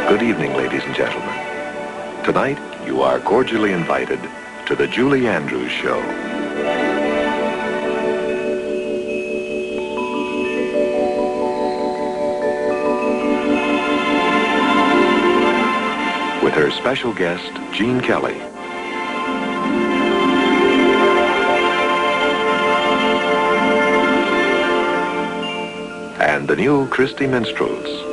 Good evening, ladies and gentlemen. Tonight, you are cordially invited to the Julie Andrews Show. With her special guest, Gene Kelly. And the new Christy Minstels.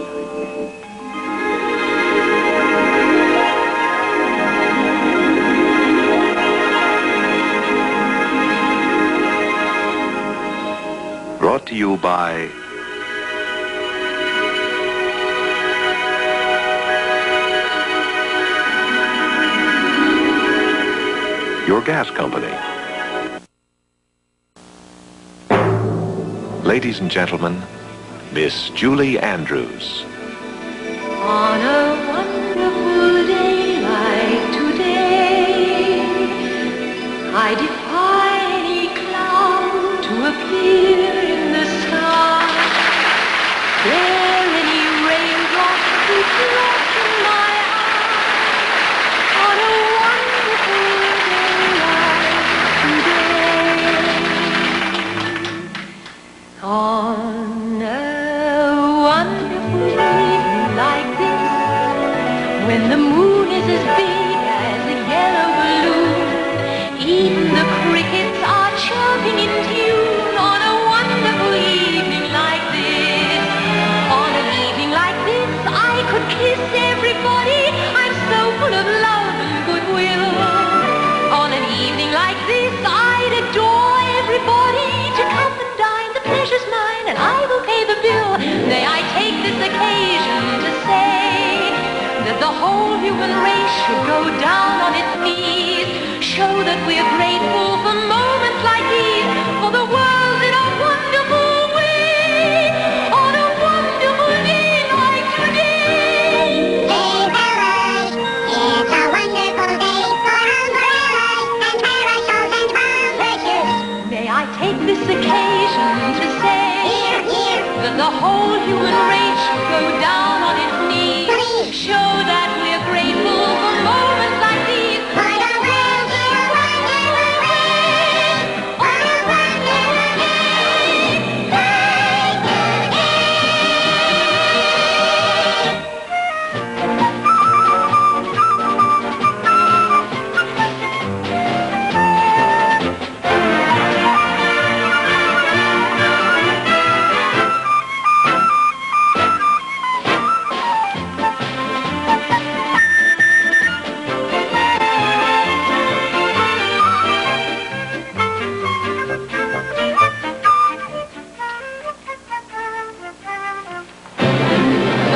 Brought to you by your gas company. Ladies and gentlemen, Miss Julie Andrews. On a wonderful day like today, I defy any cloud to appear in the sky. Dare any raindrop to drop in my eye. On a wonderful day like today. On a wonderful evening like this, when the moon is as big as a yellow balloon, even the crickets are chirping in tune. On a wonderful evening like this, on an evening like this, I could kiss everybody. I'm so full of love and goodwill. On an evening like this, I'd adore everybody to come and dine. The pleasure's mine and I will pay the bill. May I take this occasion to say that the whole human race should go down on its knees, show that we're grateful for moments like these, for the world in a wonderful way, on a wonderful day like today. Hey fellas, it's a wonderful day for umbrellas and parasols and umbrellas. May I take this occasion to say that the whole human race should go down on its knees, show that we're grateful for moments like these, For the world in a wonderful way, on a wonderful day like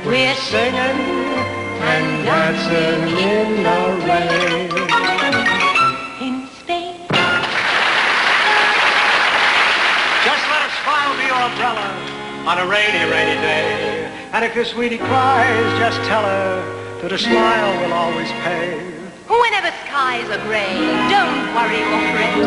we're singing and dancing in the rain. In Spain. Just let a smile be your umbrella on a rainy, rainy day. And if your sweetie cries, just tell her that a smile will always pay. Whenever skies are grey, don't worry or fret.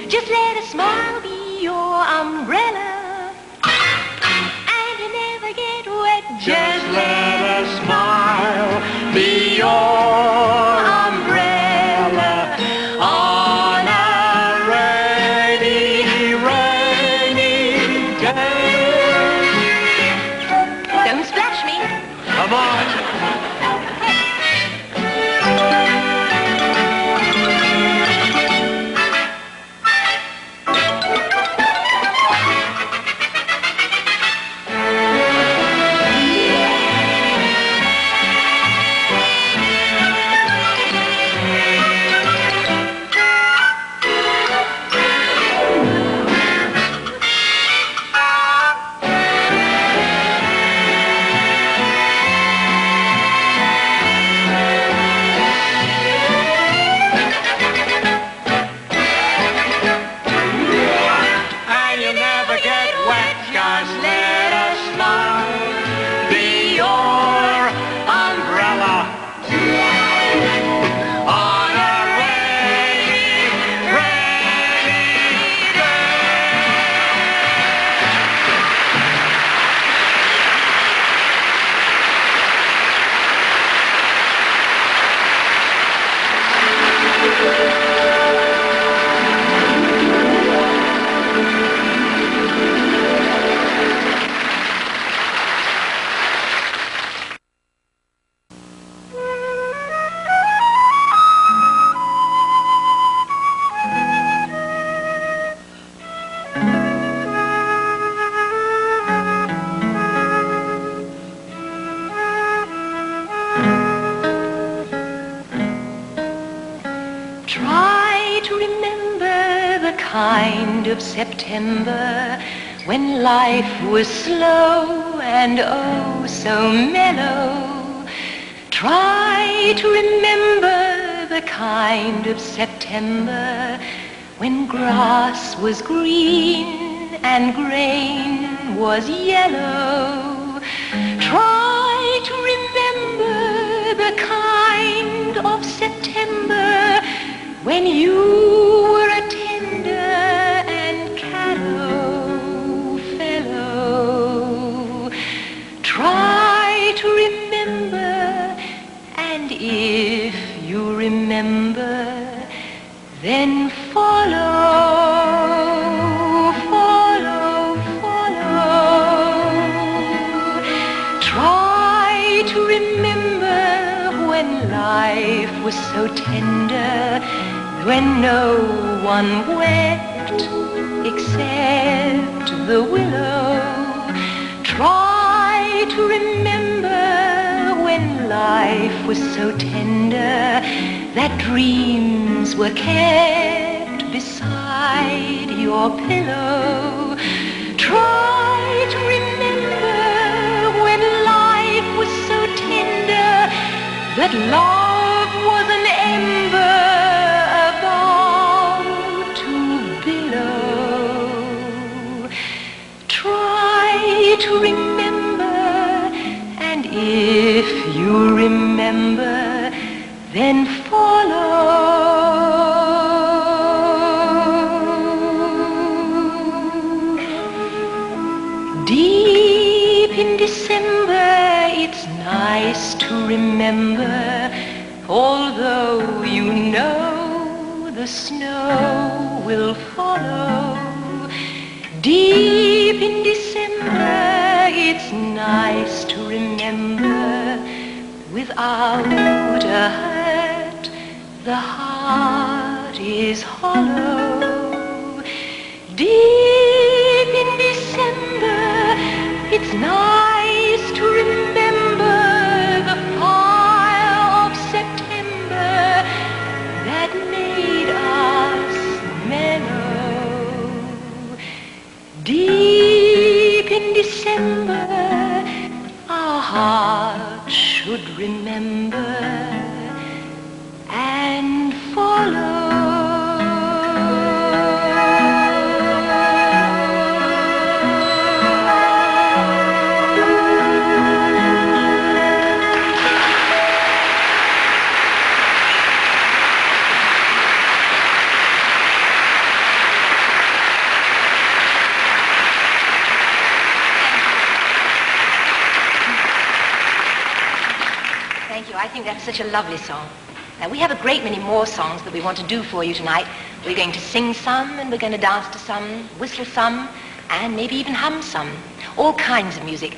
Just let a smile be your umbrella. And you never get wet. Just let a smile be your umbrella on a rainy, rainy day. Don't splash me. Come on. Try to remember the kind of September when life was slow and oh so mellow. Try to remember the kind of September when grass was green and grain was yellow. Try to remember the kind of September when you were a tender and callow fellow. Try to remember, and if you remember, then follow, follow, follow. Try to remember when life was so tender, when no one wept except the willow. Try to remember when life was so tender that dreams were kept beside your pillow. Try to remember when life was so tender that love was an ember about to billow. Try to remember, and if you remember, then follow. Deep in December, it's nice to remember, although you know the snow will follow. Deep in December, it's nice to remember, without a hurt, the heart is hollow. Deep in December, it's nice to remember the fire of September that made us mellow. Deep in December, our hearts should remember and follow. Thank you. I think that's such a lovely song. Now, we have a great many more songs that we want to do for you tonight. We're going to sing some, and we're going to dance to some, whistle some, and maybe even hum some. All kinds of music.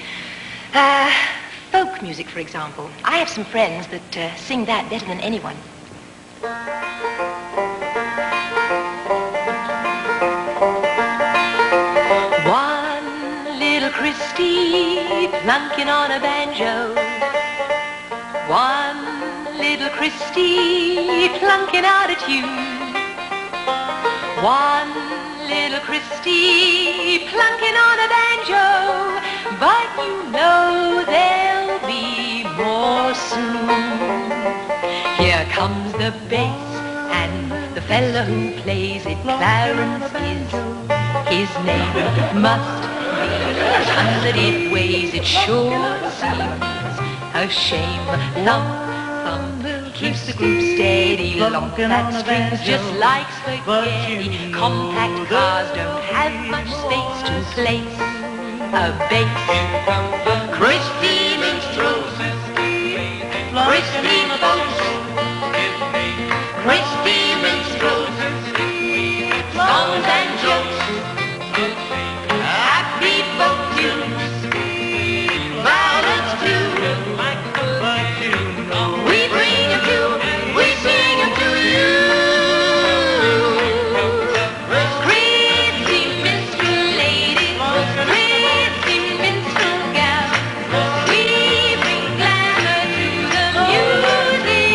Folk music, for example. I have some friends that sing that better than anyone. One little Christy plunking on a banjo. One little Christy plunking out a tune. One little Christy plunking on a banjo. But you know there'll be more soon. Here comes the bass, and the fella who plays it, Clarence is. His name must be the ton that it weighs. It sure seems a shame. Thump, thump, keeps the group steady. Lump that strings just like spaghetti. Compact cars don't have much space to place a bass. Christy minstrels, Christy folks, Christy minstrels, songs and jokes, happy folk tunes, ballads too. We bring them to, we sing them to you. Christy minstrel ladies, Christy minstrel gals, we bring glamour to the music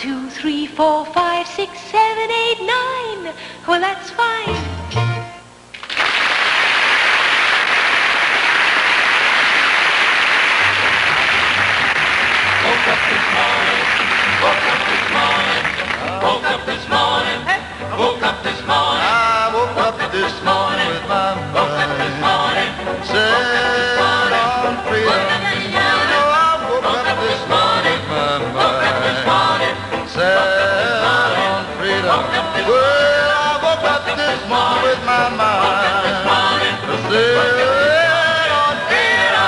2, 3, 4, 5, 6, 7, 8, 9. Well, that's fine. Woke up this morning, woke up this morning, woke up this morning, woke up this morning. I woke up this morning with my mind set on freedom. You know I woke up this morning with my mind set on freedom. Well, I woke up this morning with my mind set on freedom.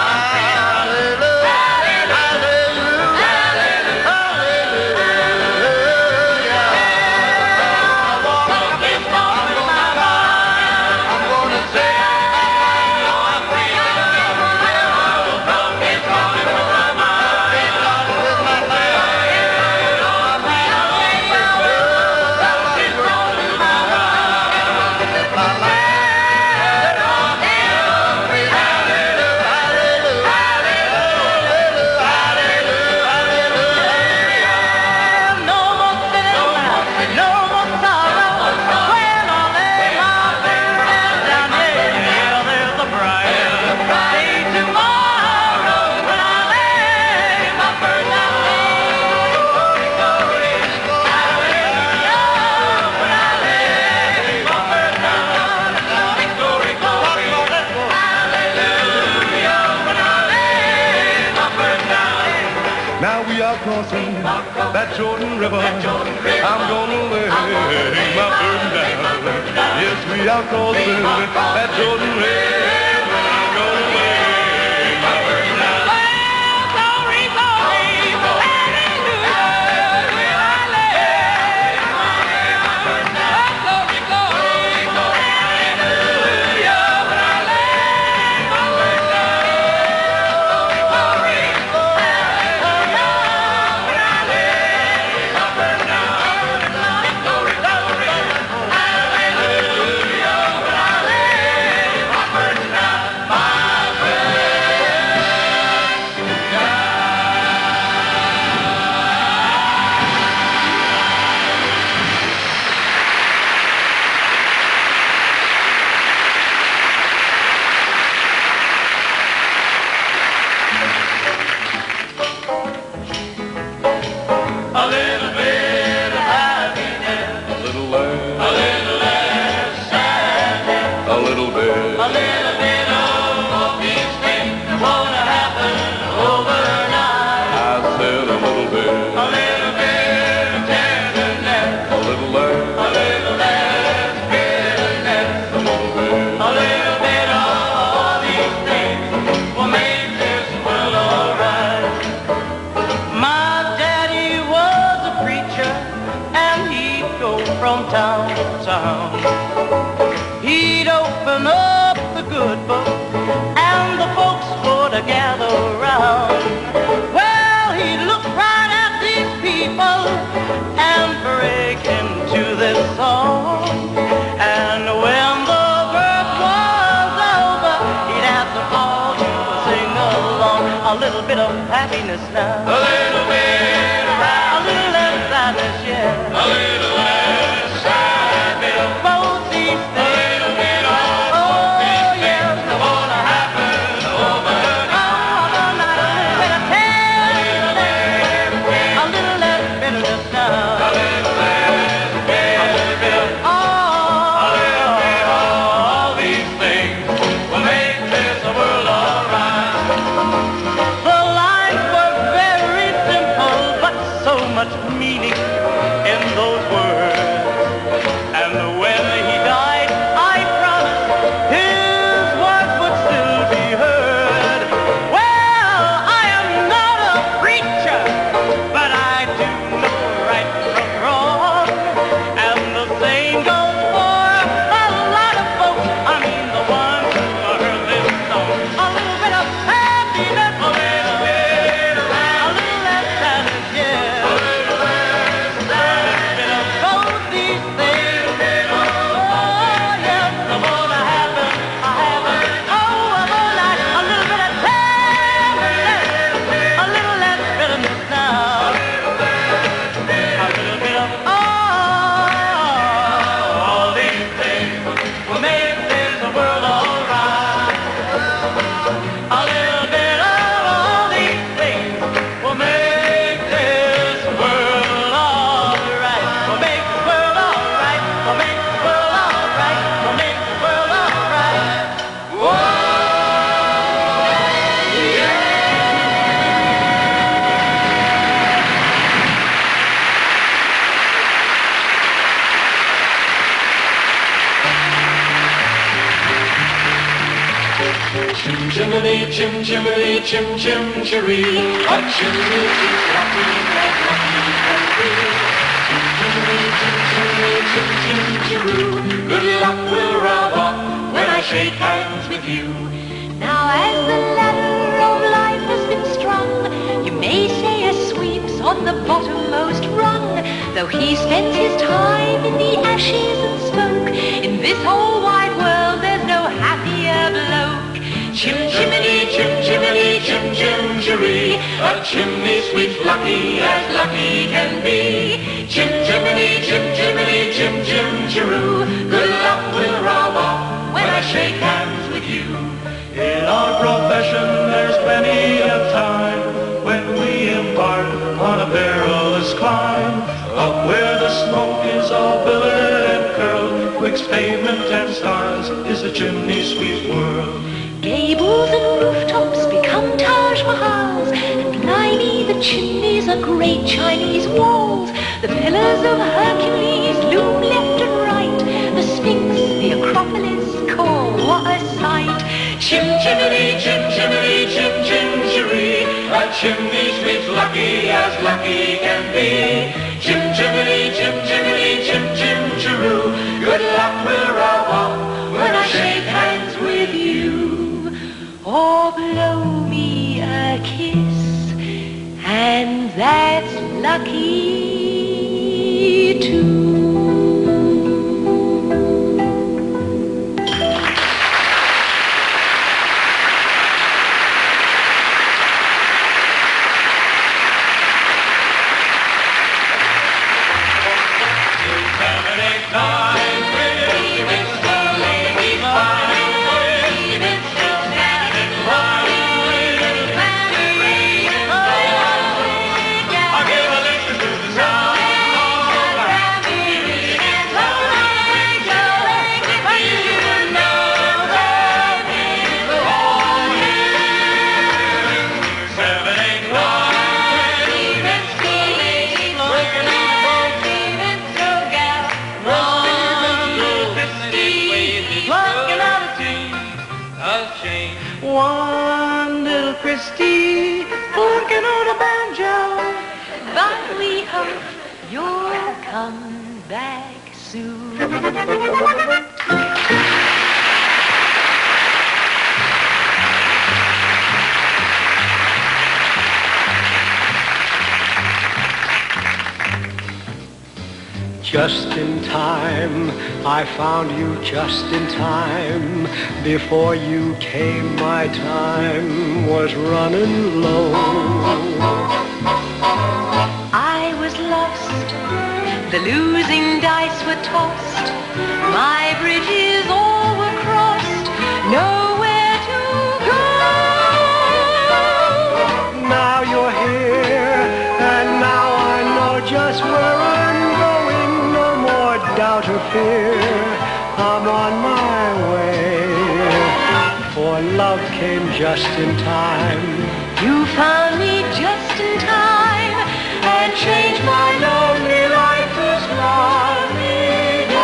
Crossing that Jordan River, I'm gonna lay my burden down. Yes, we are crossing that Jordan River, I'm gonna lay my burden down. Glory, glory, hallelujah, will I lay my burden down. Glory, glory, hallelujah, will I lay my burden down. Glory, from town to town. He'd open up the good book and the folks would gather around. Well, he'd look right at these people and break into this song. And when the verse was over, he'd ask them all to sing along. A little bit of happiness now, A little bit of a little less sadness, yeah. a little less sad bit of Both these a things, little bit of oh yes, gonna happen overnight. overnight. A little less bitterness now. A little less bit of all these things will make this world alright. The lines were very simple, but so much meaning in those words. chimney, chim, chimney, chim, chim, chiree. A chimney sweet lucky as lucky can be. Chim, chimney, chim, chim, chiroo. Good luck will rub off when I shake hands with you. Now as the ladder of life has been strung, you may say a sweeps on the bottommost rung. Though he spends his time in the ashes and smoke, in this whole wide world there's no happier bloke. Chim, chimney, chim, chimney, chim, chim, chiree. A chimney sweeps lucky as lucky can be. Chim, chimney, chim, chimney, chim, chim, chiroo. Good luck will rub off when I shake hands with you. In our profession, there's many a time when we embark on a perilous climb. Up where the smoke is all billowy and curled, twixt pavement and stars is the chimney sweep's world. Gables and rooftops become Taj Mahals, and blimey, the chimneys are great Chinese walls. The pillars of Hercules loom left and right, the Sphinx, the Acropolis, call what a sight. Chim, chimney, chim, chimney, chim, chim, chiree. A chimney sweeps lucky as lucky can be. Chim, chimney, chim, chimney, chim, chim, chiroo. Good luck will rub off when I shake hands with you. Or blow me a kiss, and that's lucky too. One little Christy flunking on a banjo. But we hope you'll come back soon. Just in time, I found you just in time. Before you came, my time was running low. I was lost, the losing dice were tossed, my bridges all were crossed, nowhere to go. Now you're here, and now I know just where I'm going. No more doubt or fear, I'm on my way. For love came just in time. You found me just in time and changed my lonely life this lovely day.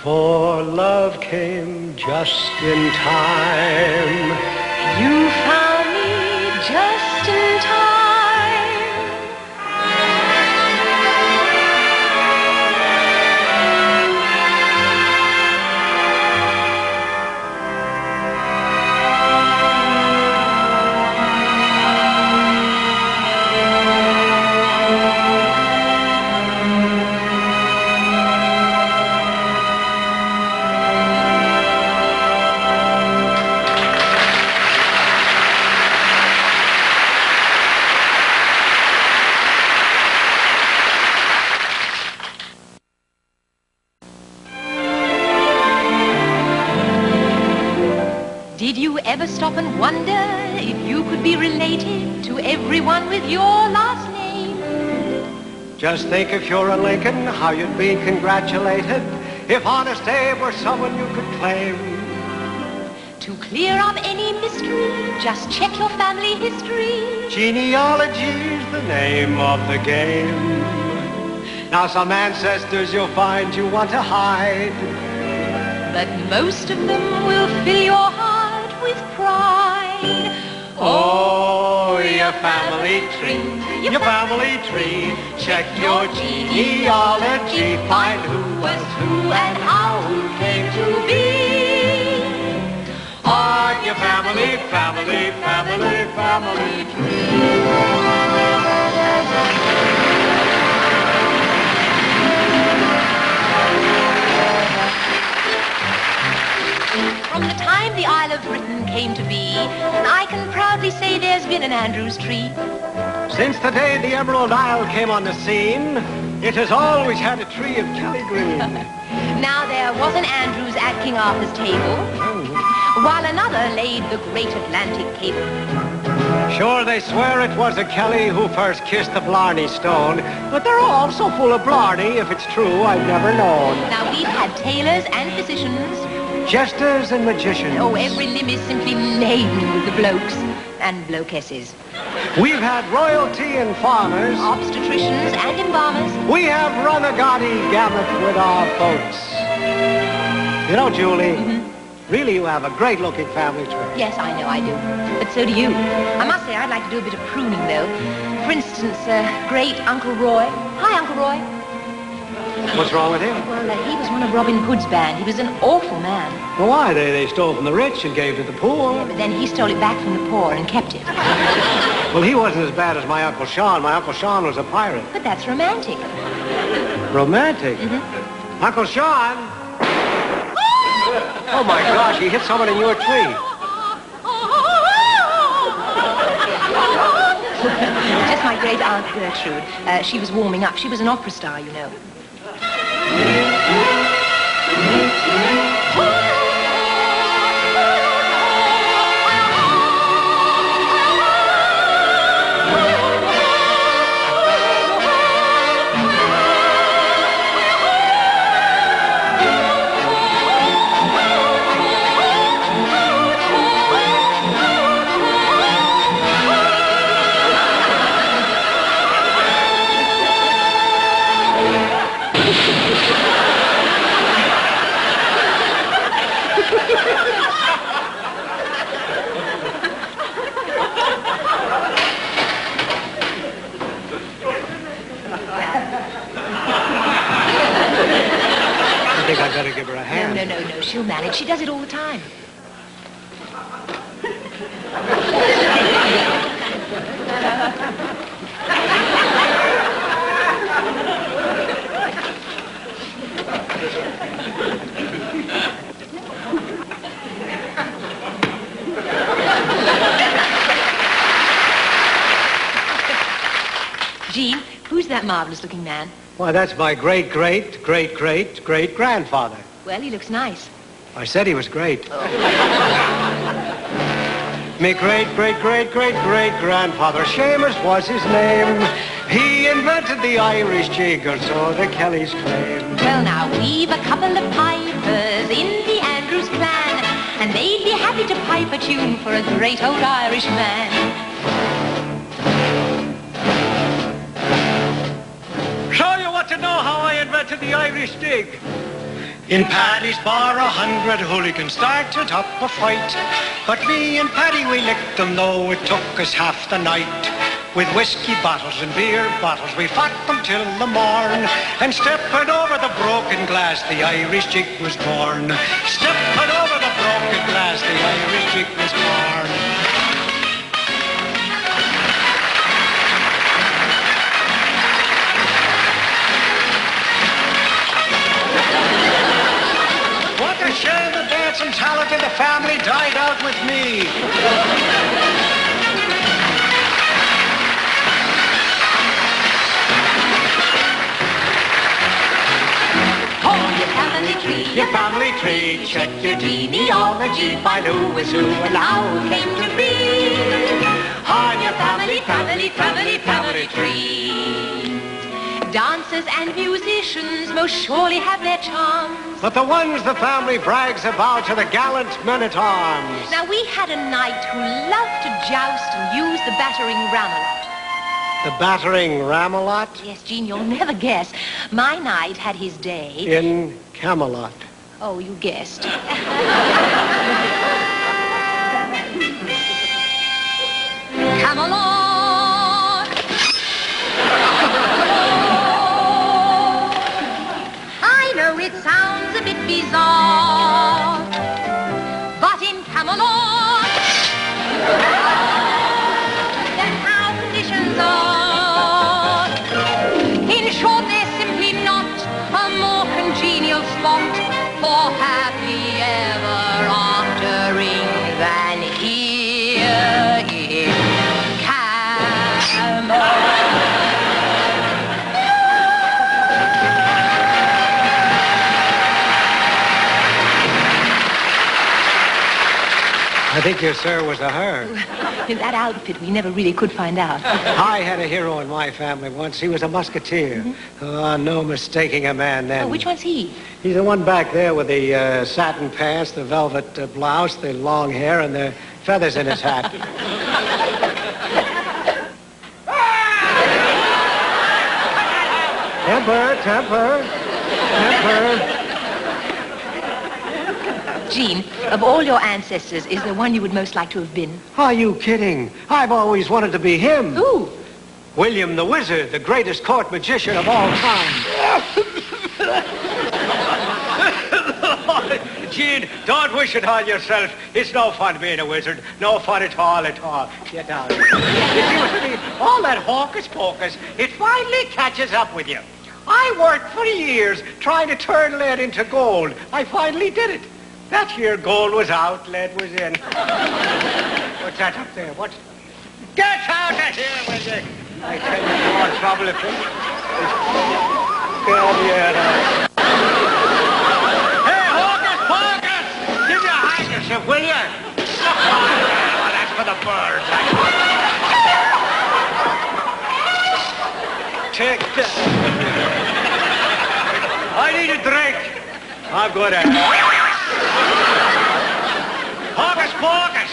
For love came just in time. You found me just in time ever stop and wonder if you could be related to everyone with your last name? Just think if you're a Lincoln, how you'd be congratulated if Honest Abe were someone you could claim. To clear up any mystery, just check your family history. Genealogy's the name of the game. Now some ancestors you'll find you want to hide, But most of them will fill your heart with pride. oh, your family tree, your family tree. Check your genealogy, find who was who and how who came to be. On your family, family, family, family tree. From the time the Isle of Britain came to be, I can proudly say there's been an Andrews tree. Since the day the Emerald Isle came on the scene, it has always had a tree of Kelly green. Now there was an Andrews at King Arthur's table, while another laid the great Atlantic cable. Sure, they swear it was a Kelly who first kissed the Blarney Stone, but they're all so full of blarney, if it's true, I've never known. Now we've had tailors and physicians. Jesters and magicians. Oh, every limb is simply laden with the blokes and blokesses. We've had royalty and farmers. Obstetricians and embalmers. We have run a gaudy gamut with our folks. You know, Julie, really you have a great-looking family tree. Yes, I know I do. But so do you. I must say I'd like to do a bit of pruning, though. For instance, great Uncle Roy. Hi, Uncle Roy. What's wrong with him? Well, he was one of Robin Hood's band. He was an awful man. Well, why? They stole from the rich and gave to the poor. Yeah, but then he stole it back from the poor and kept it. Well, he wasn't as bad as my Uncle Sean. My Uncle Sean was a pirate. But that's romantic. Romantic? Uncle Sean? Oh, my gosh, he hit someone in your tree. Just my great aunt Gertrude. She was warming up. She was an opera star, you know. I think I'd better give her a hand. No. She'll manage. She does it all the time. Jean, who's that marvelous-looking man? Why, that's my great-great-great-great-great-grandfather. Well, he looks nice. I said he was great. Me great-great-great-great-great-grandfather, Seamus was his name. He invented the Irish jig, or so the Kellys claim. Well, now, we've a couple of pipers in the Andrews clan, and they'd be happy to pipe a tune for a great old Irish man. Show you what to know how I invented the Irish dig. In Paddy's bar, 100 hooligans started up a fight. But me and Paddy, we licked them, though it took us half the night. With whiskey bottles and beer bottles, we fought them till the morn. And stepping over the broken glass, the Irish jig was born. Stepping over the broken glass, the Irish jig was born. What a shame the dancing talent in the family died out with me. Oh, your family tree tree, check your genealogy, find who is who and how it came to be. On your family tree. Dancers and musicians most surely have their charms. But the ones the family brags about are the gallant men-at-arms. Now, we had a knight who loved to joust and use the battering ram a lot. The battering ram a lot? Yes, Jean, you'll never guess. My knight had his day... In Camelot. Oh, you guessed. Camelot! I know it sounds a bit bizarre, but in Camelot, that's how conditions are. In short, there's simply not a more congenial spot for happy ever aftering than here in Camelot. I think your sir was a her. In that outfit, we never really could find out. I had a hero in my family once. He was a musketeer. Oh, no mistaking a man then. Oh, which one's he? He's the one back there with the satin pants, the velvet blouse, the long hair, and the feathers in his hat. Temper. Jean, of all your ancestors, is there one you would most like to have been? Are you kidding? I've always wanted to be him. Who? William the Wizard, the greatest court magician of all time. Jean, don't wish it on yourself. It's no fun being a wizard. No fun at all. Get down. You see what I mean? All that hocus pocus, it finally catches up with you. I worked for years trying to turn lead into gold. I finally did it. That here gold was out, lead was in. What's that up there? What? Get out of here with you! I tell you, more trouble if it... Hey, hocus pocus! Give me a handkerchief, will you? Oh, that's for the birds. Take that. I need a drink. I'm going to... Hocus pocus!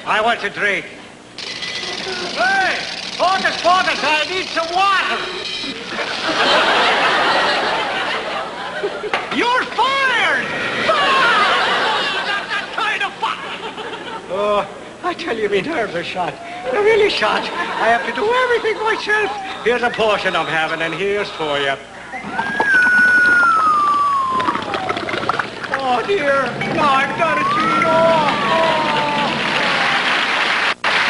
I want a drink. Hey! Hocus pocus! I need some water! You're fired! That kind of fun! Oh, I tell you, my nerves are shot. They're really shot. I have to do everything myself. Here's a potion I'm having, and here's for you. Oh, dear. No, I've done it, Gene.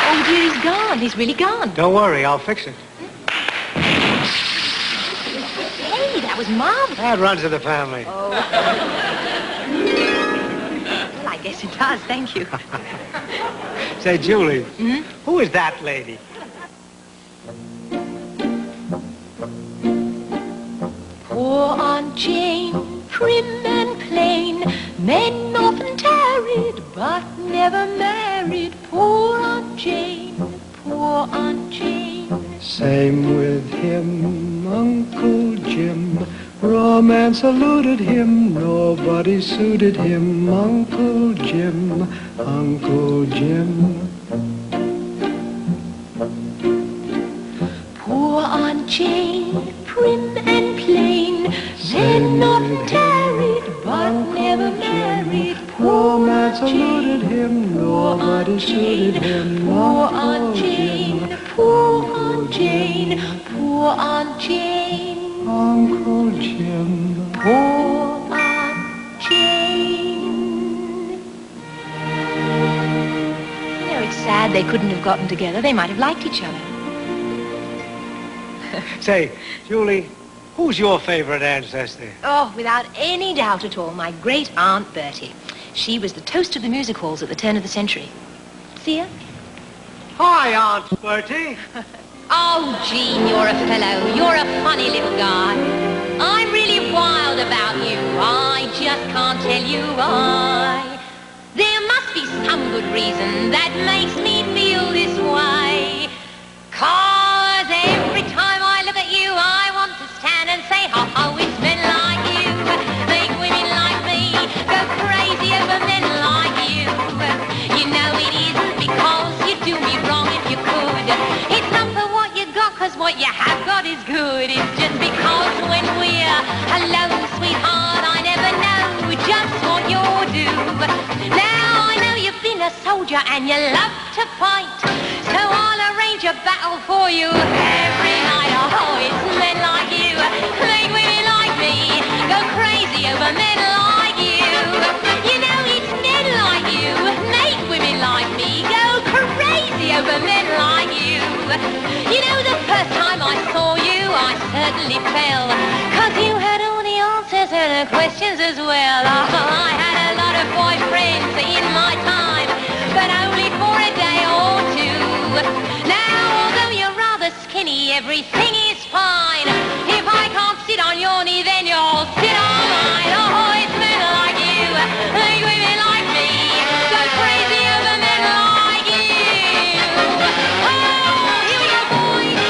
Oh, dear, he's gone. He's really gone. Don't worry, I'll fix it. Hey, that was marvelous. That runs in the family. Oh. Well, I guess it does. Thank you. Say, Julie, who is that lady? Poor Aunt Jane, prim and plain, men often tarried, but never married. Poor Aunt Jane, poor Aunt Jane. Same with him, Uncle Jim. Romance eluded him, nobody suited him. Uncle Jim, Uncle Jim. Poor Aunt Jane, prim and plain, men often tarried, but never married. Romance eluded him, nobody suited him. Poor Aunt Jane, poor Aunt Jane, poor Aunt Jane. Uncle Jim. Poor Aunt Jane. You know, it's sad they couldn't have gotten together. They might have liked each other. Say, Julie, who's your favorite ancestor? Oh, without any doubt at all, my great Aunt Bertie. She was the toast of the music halls at the turn of the century. See her? Hi, Aunt Bertie. Oh, Gene, you're a fellow. You're a funny little guy. I'm really wild about you. I just just can't tell you why. There must be some good reason that makes me feel this way. 'Cause every time I look at you, I want to stand and say, ho, ho, it's men like you. Make women like me go crazy over men like you. You know it isn't because you do me wrong if you could. It's not for what you got, 'cause what you have got is good. It's just because when we're alone, sweetheart, I never know just what you'll do. Now I know you've been a soldier and you love to fight, so I'll arrange a battle for you every night. Oh, it's men like you, make women like me go crazy over men like you. You know it's men like you, make women like me go crazy over men like you. You know the first time I saw you, I certainly fell, 'cause you had all the answers and the questions as well. Oh, I had a lot of boyfriends in my time, but only for a day or two. Now, although you're rather skinny, everything is fine. If I can't sit on your knee, then you'll sit on mine. Oh, it's men like you, make women like me go crazy over men like you. Oh, here we go, boys.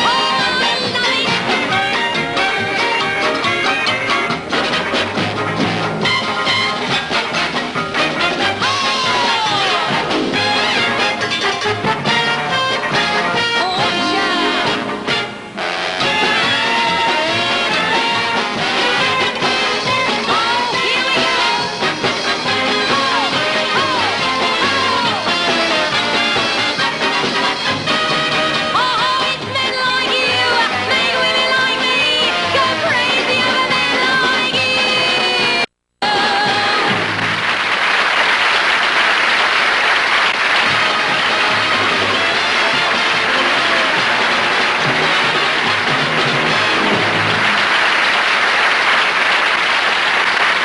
Oh, I love it.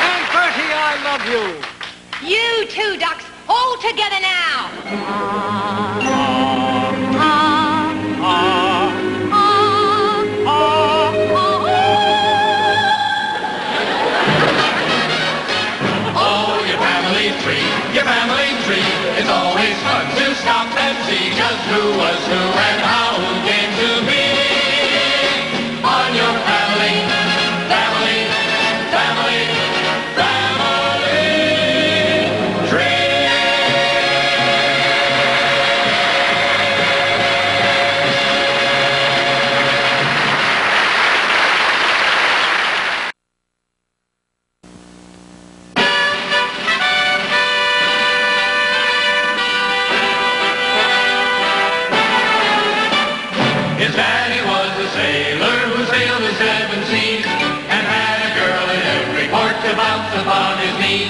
And Bertie, I love you. You two ducks, all together now. Oh, your family tree, it's always fun to stop and see just who was who and how who came to be. On your family tree. His daddy was a sailor who sailed the seven seas and had a girl in every port to bounce upon his knee.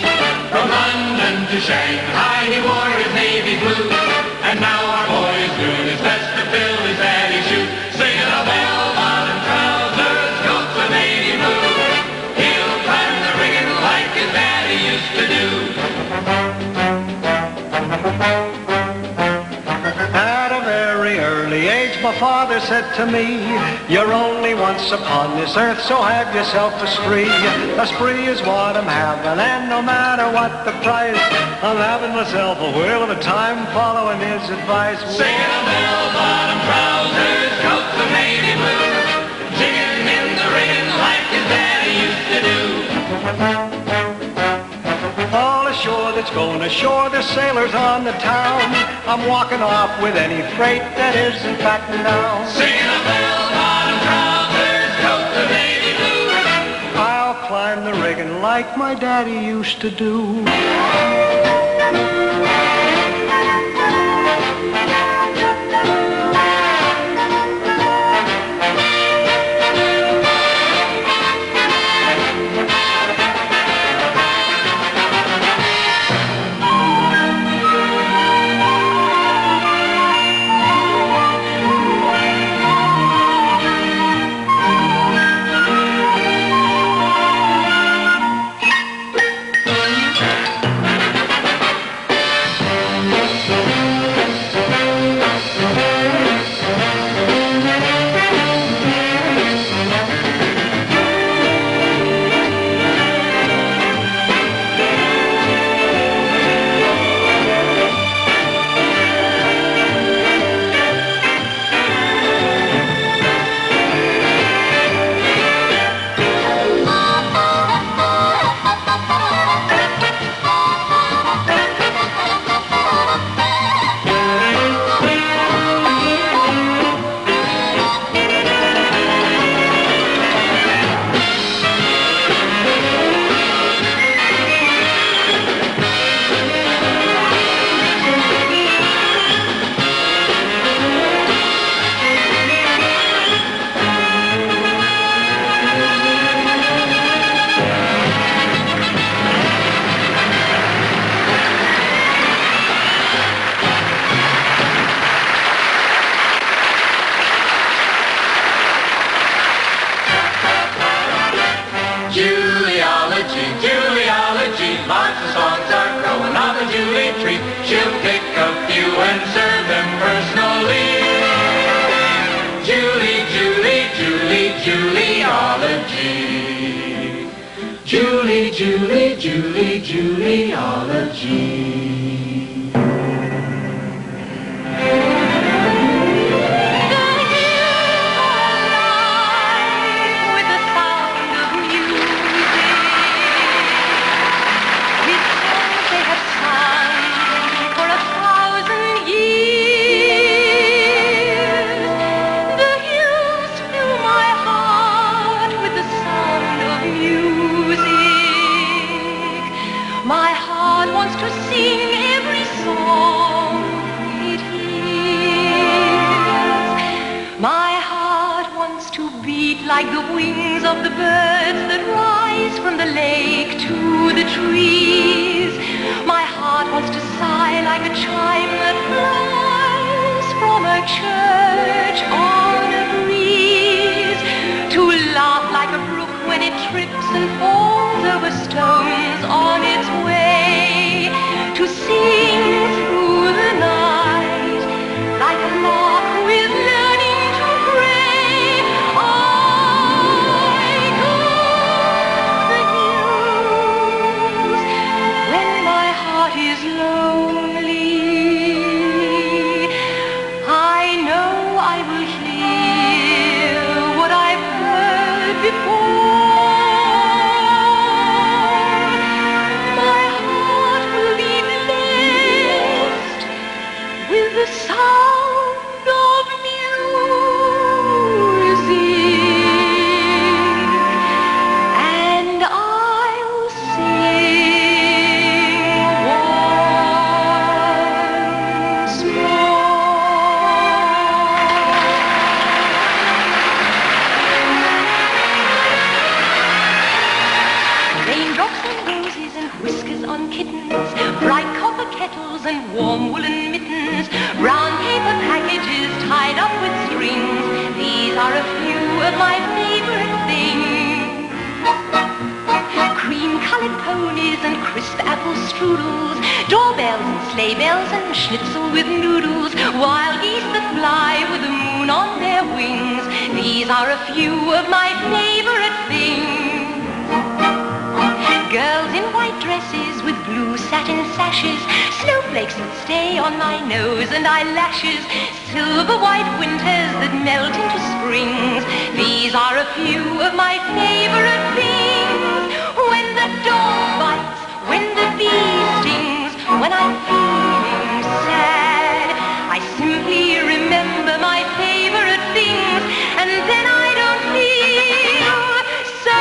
From London to Shanghai he wore his navy blue, and now our boy is doing his best to fill his daddy's shoes, singing a bell-bottom trousers, coats of navy blue. He'll climb the rigging like his daddy used to do. At a very early age, my father said to me, you're only once upon this earth, so have yourself a spree. A spree is what I'm having, and no matter what the price, I'm having myself a whale of a time following his advice. Singing a bell-bottom trousers, coats of navy blue, jigging in the rigging like his daddy used to do. All ashore that's going ashore, there's sailors on the town. I'm walking off with any freight that isn't battened down. Singing a bell-bottom trousers, coats of navy blue. I'll climb the rigging like my daddy used to do. She'll pick a few and serve them personally. Julie, Julie, Julie, Juliology. Julie, Julie, Julie, Juliology. My heart wants to sing every song it hears. My heart wants to beat like the wings of the birds that rise from the lake to the trees. My heart wants to sigh like a chime that flies from a church on a breeze. To laugh like a brook when it trips and falls over stones on its way, to sing through the night like a lark who is learning to pray. I go the hills when my heart is lonely. I know I will hear what I've heard before. The sound of music, and I'll sing once more. Raindrops on roses and whiskers on kittens, bright copper kettles and warm woolen mittens, brown paper packages tied up with strings. These are a few of my favorite things. Cream-colored ponies and crisp apple strudels, doorbells and sleigh bells and schnitzel with noodles, wild geese that fly with the moon on their wings. These are a few of my favorite things. Girls in white dresses with blue satin sashes, snowflakes that stay on my nose and eyelashes, silver white winters that melt into springs. These are a few of my favorite things. When the dog bites, when the bee stings, when I'm feeling sad, I simply remember my favorite things, and then I don't feel so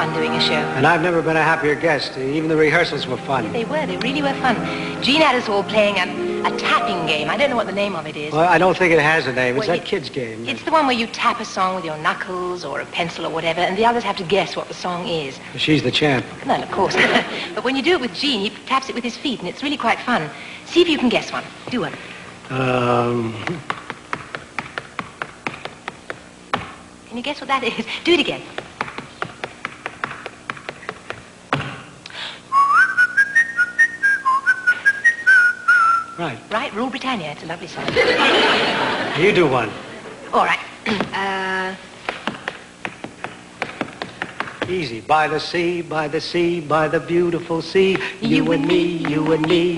fun doing a show. And I've never been a happier guest. Even the rehearsals were fun. They really were fun. Gene had us all playing a tapping game. I don't know what the name of it is. Well, I don't think it has a name. It's Well, that kid's game. It's the one where you tap a song with your knuckles or a pencil or whatever, and the others have to guess what the song is. She's the champ. Well, of course. But when you do it with Gene, he taps it with his feet, and it's really quite fun. See if you can guess one. Do one. Can you guess what that is? Do it again. Right. Right, Rule Britannia. It's a lovely song. You do one. All right. Easy. By the sea, by the sea, by the beautiful sea. You and me,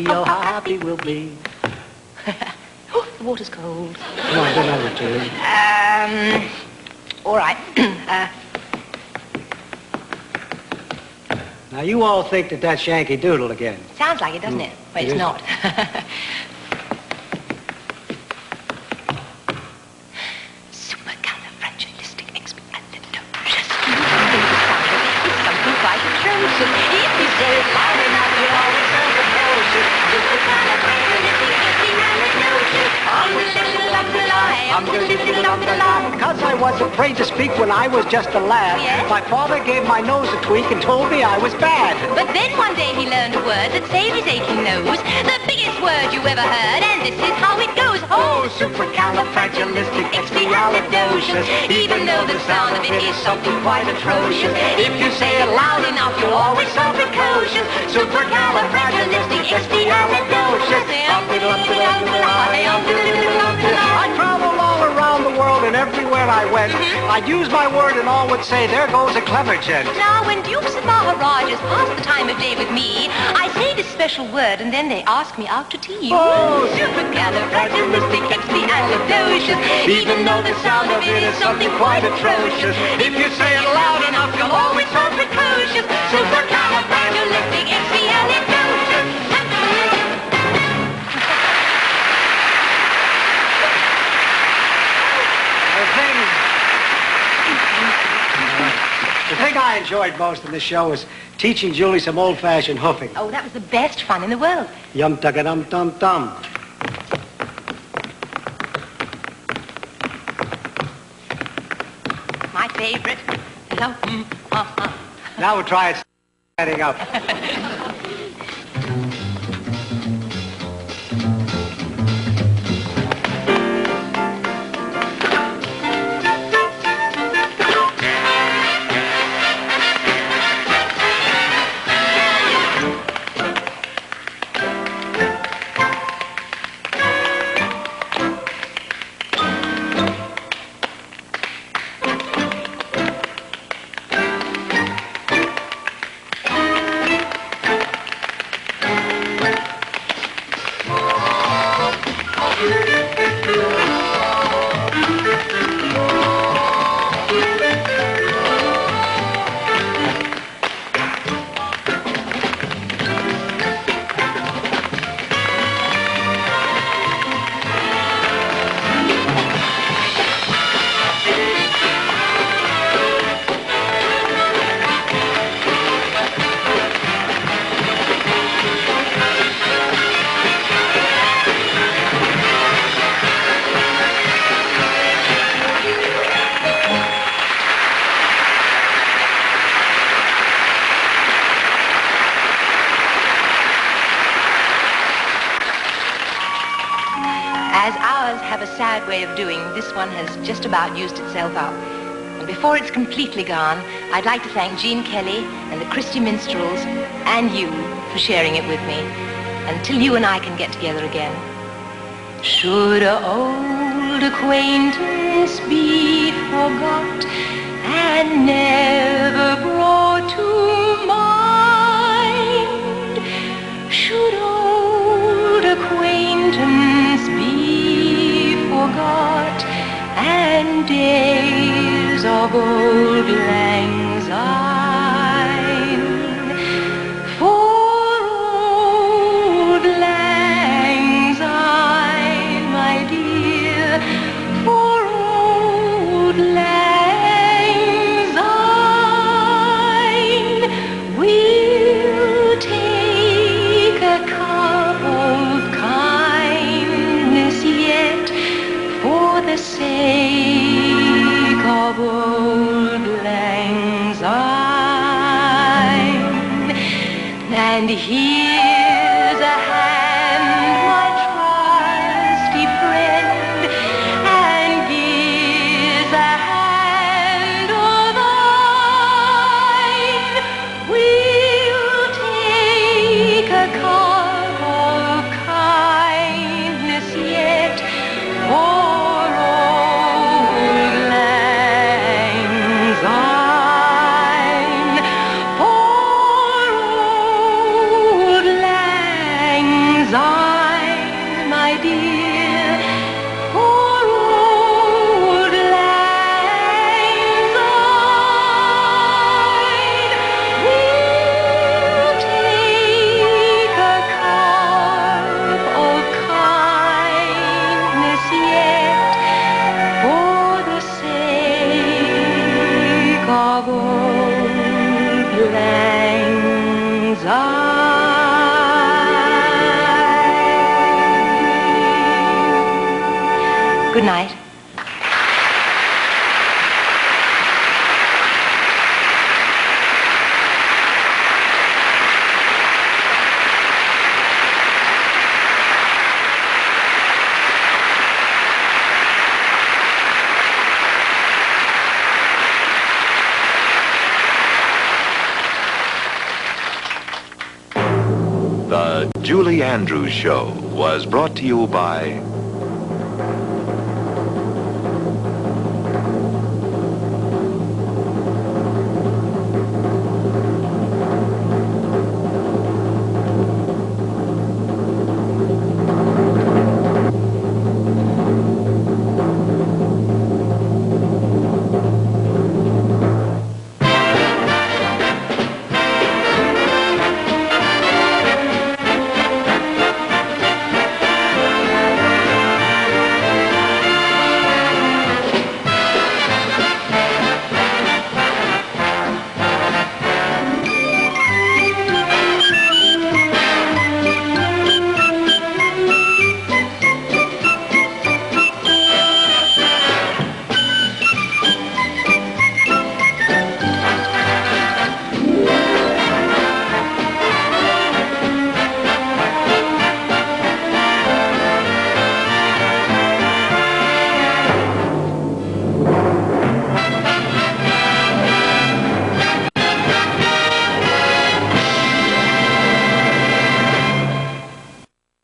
oh, how happy we'll be. Oh, the water's cold. Come on, do another tune. All right. Now, you all think that that's Yankee Doodle again. Sounds like it, doesn't it? Well, It it's is. not. Supercalifragilisticexpialidocious. It's something quite atrocious. If you say it loud enough, you'll always sound precocious. Because I was afraid to speak when I was just a lad, Yes? my father gave my nose a tweak and told me I was bad. But then one day he learned a word that saved his aching nose. The biggest word you ever heard, and this is how it goes. Oh, supercalifragilisticexpialidocious. Even though the sound of it is something quite atrocious. If you say it loud enough, you'll always sound precocious. Supercalifragilisticexpialidocious. I traveled all around the world and everywhere I went, I'd use my word and all would say, there goes a clever gent. Now, when dukes and maharajas pass the time of day with me, I say this special word, and then they ask me out to tea. Oh, supercalifragilisticexpialidocious. Even though the sound of it is something quite atrocious. If you say it loud enough, you'll always sound precocious. Supercalifragilisticexpialidocious. The thing I enjoyed most in this show was teaching Julie some old-fashioned hoofing. Oh, that was the best fun in the world. Yum-tugga-dum-dum-dum. My favorite. Hello. Now we'll try it standing up. As ours have a sad way of doing, this one has just about used itself up. And before it's completely gone, I'd like to thank Gene Kelly and the Christy Minstrels and you for sharing it with me. Until you and I can get together again. Should an old acquaintance be forgot and never brought to mind? Should old acquaintance be forgot and days of old lang syne? For old lang syne, my dear, for old lang syne. here's a hand, my trusty friend, and gives a hand of thine. We'll take a cup of kindness yet for old lang syne, for old lang syne, my dear, for old lang syne. We'll take a cup of kindness yet for the sake of old lang syne. Good night. The Julie Andrews Show was brought to you by